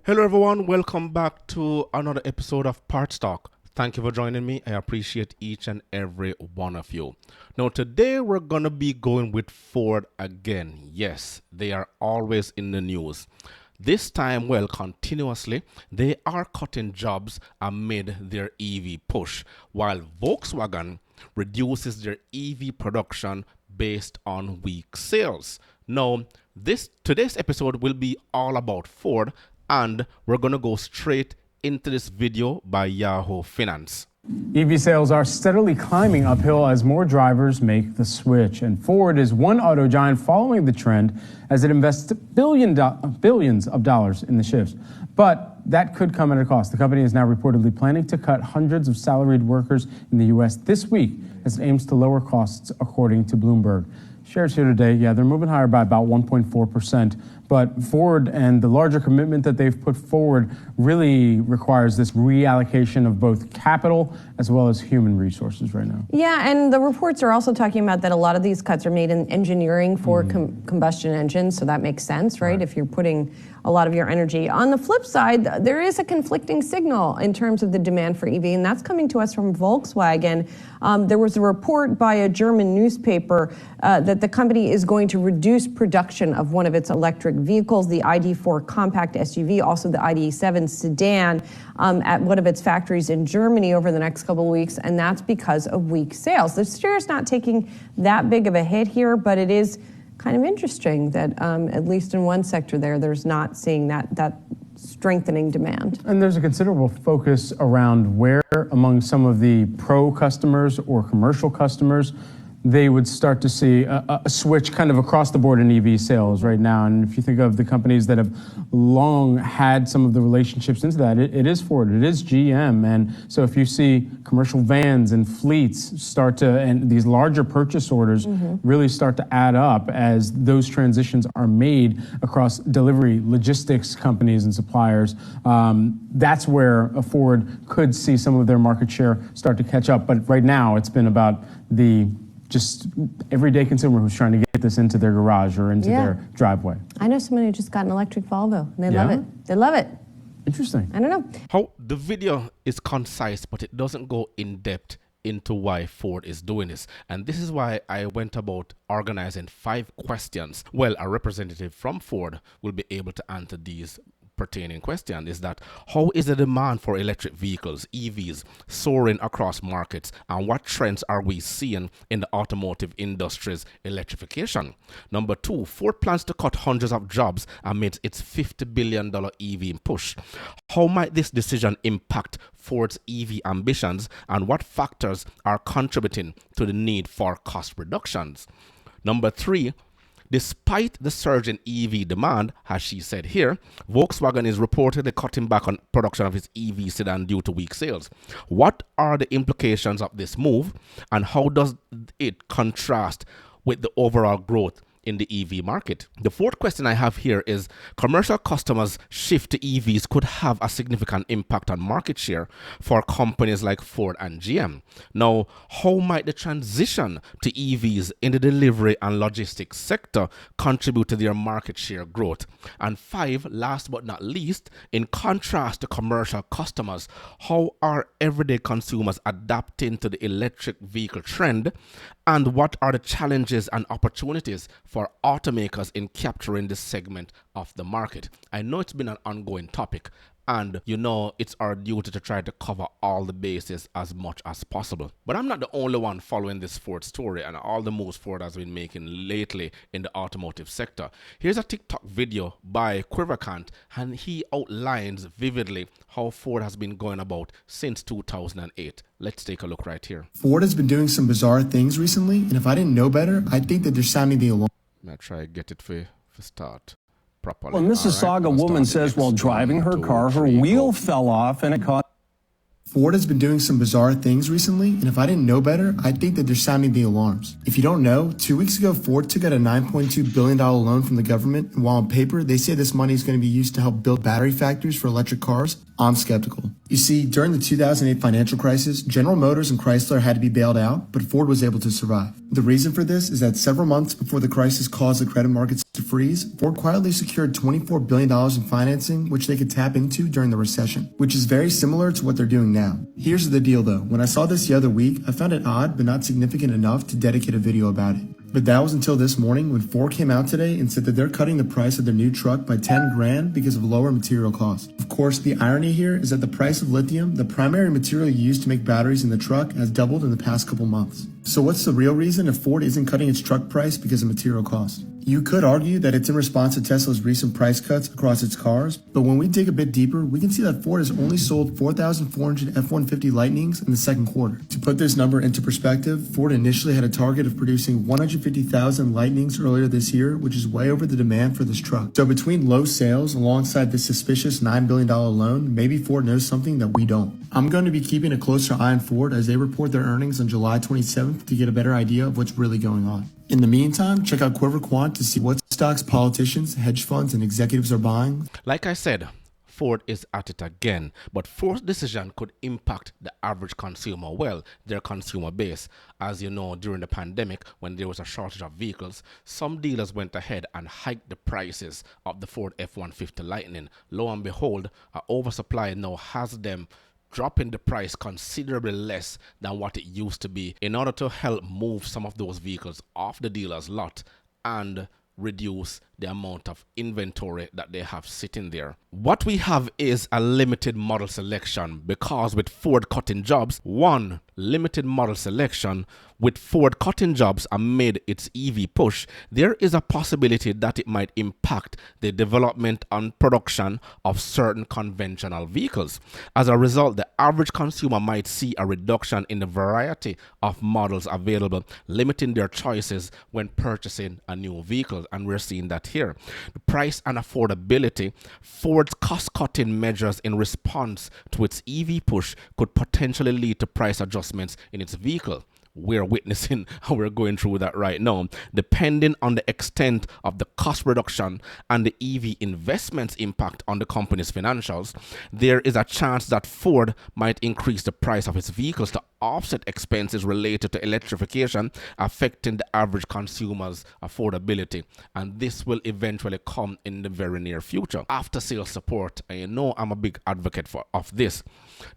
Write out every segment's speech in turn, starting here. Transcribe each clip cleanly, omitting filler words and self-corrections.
Hello everyone, welcome back to another episode of Parts Talk. Thank you for joining me. I appreciate each and every one of you. Now today we're going to be going with Ford again. Yes, they are always in the news. This time, continuously, they are cutting jobs amid their EV push, while Volkswagen reduces their EV production based on weak sales. Now, today's episode will be all about Ford, and we're going to go straight into this video by Yahoo Finance. EV sales are steadily climbing uphill as more drivers make the switch, and Ford is one auto giant following the trend as it invests billions of dollars in the shifts. But that could come at a cost. The company is now reportedly planning to cut hundreds of salaried workers in the U.S. this week as it aims to lower costs, according to Bloomberg. Shares here today, they're moving higher by about 1.4%. But Ford and the larger commitment that they've put forward really requires this reallocation of both capital as well as human resources right now. Yeah, and the reports are also talking about that a lot of these cuts are made in engineering for combustion engines, so that makes sense, right? If you're putting a lot of your energy. On the flip side, there is a conflicting signal in terms of the demand for EV, and that's coming to us from Volkswagen. There was a report by a German newspaper that the company is going to reduce production of one of its electric vehicles, the ID.4 compact SUV, also the ID.7 sedan, at one of its factories in Germany over the next couple of weeks, and that's because of weak sales. The share's not taking that big of a hit here, but it is kind of interesting that at least in one sector there's not seeing that strengthening demand. And there's a considerable focus around where among some of the pro customers or commercial customers they would start to see a switch kind of across the board in EV sales right now. And if you think of the companies that have long had some of the relationships into that, it is Ford, it is GM. And so if you see commercial vans and fleets and these larger purchase orders really start to add up as those transitions are made across delivery, logistics companies and suppliers, that's where a Ford could see some of their market share start to catch up. But right now it's been about the just everyday consumer who's trying to get this into their garage or into their driveway. I know someone who just got an electric Volvo, and they love it. They love it. Interesting. I don't know. How the video is concise, but it doesn't go in depth into why Ford is doing this. And this is why I went about organizing 5 questions. Well, a representative from Ford will be able to answer these pertaining question. Is that how is the demand for electric vehicles, EVs, soaring across markets, and what trends are we seeing in the automotive industry's electrification? Number 2, Ford plans to cut hundreds of jobs amidst its $50 billion EV push. How might this decision impact Ford's EV ambitions, and what factors are contributing to the need for cost reductions? Number 3, despite the surge in EV demand, as she said here, Volkswagen is reportedly cutting back on production of its EV sedan due to weak sales. What are the implications of this move, and how does it contrast with the overall growth in the EV market? The 4th question I have here is commercial customers' shift to EVs could have a significant impact on market share for companies like Ford and GM. Now, how might the transition to EVs in the delivery and logistics sector contribute to their market share growth? And 5, last but not least, in contrast to commercial customers, how are everyday consumers adapting to the electric vehicle trend, and what are the challenges and opportunities for automakers in capturing this segment of the market? I know it's been an ongoing topic, and it's our duty to try to cover all the bases as much as possible. But I'm not the only one following this Ford story and all the moves Ford has been making lately in the automotive sector. Here's a TikTok video by Quivercant, and he outlines vividly how Ford has been going about since 2008. Let's take a look right here. Ford has been doing some bizarre things recently, and if I didn't know better, I'd think that they're sounding the alarm. I'm going to try to get it for start properly. Well, Mississauga woman says while driving her car, her wheel fell off and it caught. Ford has been doing some bizarre things recently, and if I didn't know better, I'd think that they're sounding the alarms. If you don't know, 2 weeks ago, Ford took out a $9.2 billion loan from the government, and while on paper, they say this money is going to be used to help build battery factories for electric cars, I'm skeptical. You see, during the 2008 financial crisis, General Motors and Chrysler had to be bailed out, but Ford was able to survive. The reason for this is that several months before the crisis caused the credit markets to freeze, Ford quietly secured $24 billion in financing, which they could tap into during the recession, which is very similar to what they're doing now. Here's the deal though. When I saw this the other week, I found it odd, but not significant enough to dedicate a video about it. But that was until this morning when Ford came out today and said that they're cutting the price of their new truck by 10 grand because of lower material costs. Of course, the irony here is that the price of lithium, the primary material used to make batteries in the truck, has doubled in the past couple months. So what's the real reason if Ford isn't cutting its truck price because of material cost? You could argue that it's in response to Tesla's recent price cuts across its cars, but when we dig a bit deeper, we can see that Ford has only sold 4,400 F-150 Lightnings in the second quarter. To put this number into perspective, Ford initially had a target of producing 150,000 Lightnings earlier this year, which is way over the demand for this truck. So between low sales alongside this suspicious $9 billion loan, maybe Ford knows something that we don't. I'm going to be keeping a closer eye on Ford as they report their earnings on July 27th to get a better idea of what's really going on. In the meantime, check out Quiver Quant to see what stocks politicians, hedge funds, and executives are buying. Like I said, Ford is at it again, but Ford's decision could impact the average consumer, well, their consumer base. As you know, during the pandemic, when there was a shortage of vehicles, some dealers went ahead and hiked the prices of the Ford F-150 Lightning. Lo and behold, an oversupply now has them dropping the price considerably less than what it used to be in order to help move some of those vehicles off the dealer's lot and reduce the amount of inventory that they have sitting there. What we have is a limited model selection, because with Ford cutting jobs, one limited model selection, with Ford cutting jobs amid its EV push, there is a possibility that it might impact the development and production of certain conventional vehicles. As a result, the average consumer might see a reduction in the variety of models available, limiting their choices when purchasing a new vehicle, and we're seeing that here. The price and affordability, Ford's cost-cutting measures in response to its EV push could potentially lead to price adjustments in its vehicle. We're witnessing how we're going through that right now. Depending on the extent of the cost reduction and the EV investment's impact on the company's financials, there is a chance that Ford might increase the price of its vehicles to offset expenses related to electrification, affecting the average consumer's affordability. And this will eventually come in the very near future. After sales support, and you know I'm a big advocate of this,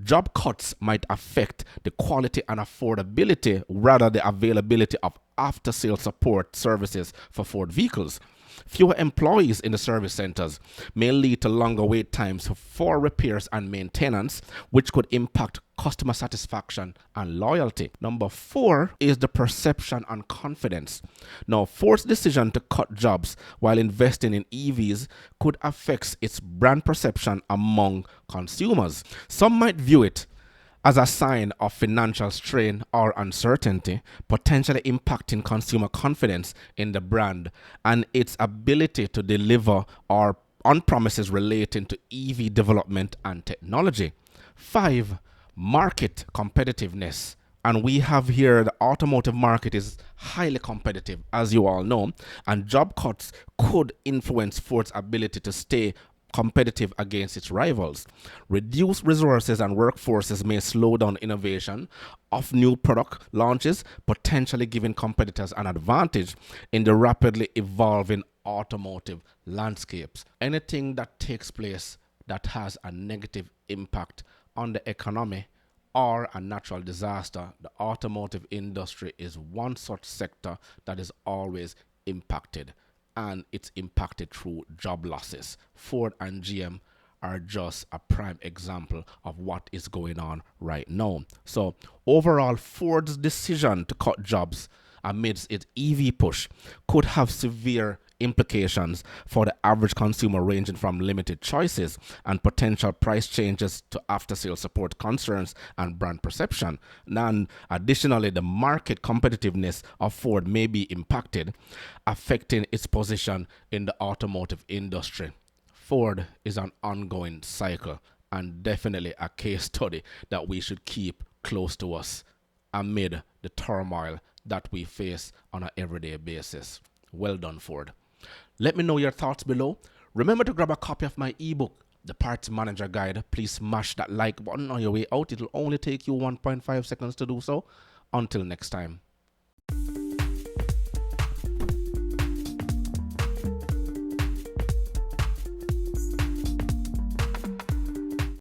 job cuts might affect the quality and affordability, rather the availability of after-sales support services for Ford vehicles. Fewer employees in the service centers may lead to longer wait times for repairs and maintenance, which could impact customer satisfaction and loyalty. Number 4 is the perception and confidence. Now, Ford's decision to cut jobs while investing in EVs could affect its brand perception among consumers. Some might view it as a sign of financial strain or uncertainty, potentially impacting consumer confidence in the brand and its ability to deliver or on promises relating to EV development and technology. 5, market competitiveness. And we have here the automotive market is highly competitive, as you all know, and job cuts could influence Ford's ability to stay competitive against its rivals. Reduced resources and workforces may slow down innovation of new product launches, potentially giving competitors an advantage in the rapidly evolving automotive landscapes. Anything that takes place that has a negative impact on the economy or a natural disaster, the automotive industry is one such sector that is always impacted. And it's impacted through job losses. Ford and GM are just a prime example of what is going on right now. So overall, Ford's decision to cut jobs amidst its EV push could have severe implications for the average consumer, ranging from limited choices and potential price changes to after-sales support concerns and brand perception. And additionally, the market competitiveness of Ford may be impacted, affecting its position in the automotive industry. Ford is an ongoing cycle and definitely a case study that we should keep close to us amid the turmoil that we face on an everyday basis. Well done, Ford. Let me know your thoughts below. Remember to grab a copy of my ebook, the Parts Manager Guide, please smash that like button on your way out. It will only take you 1.5 seconds to do so. Until next time.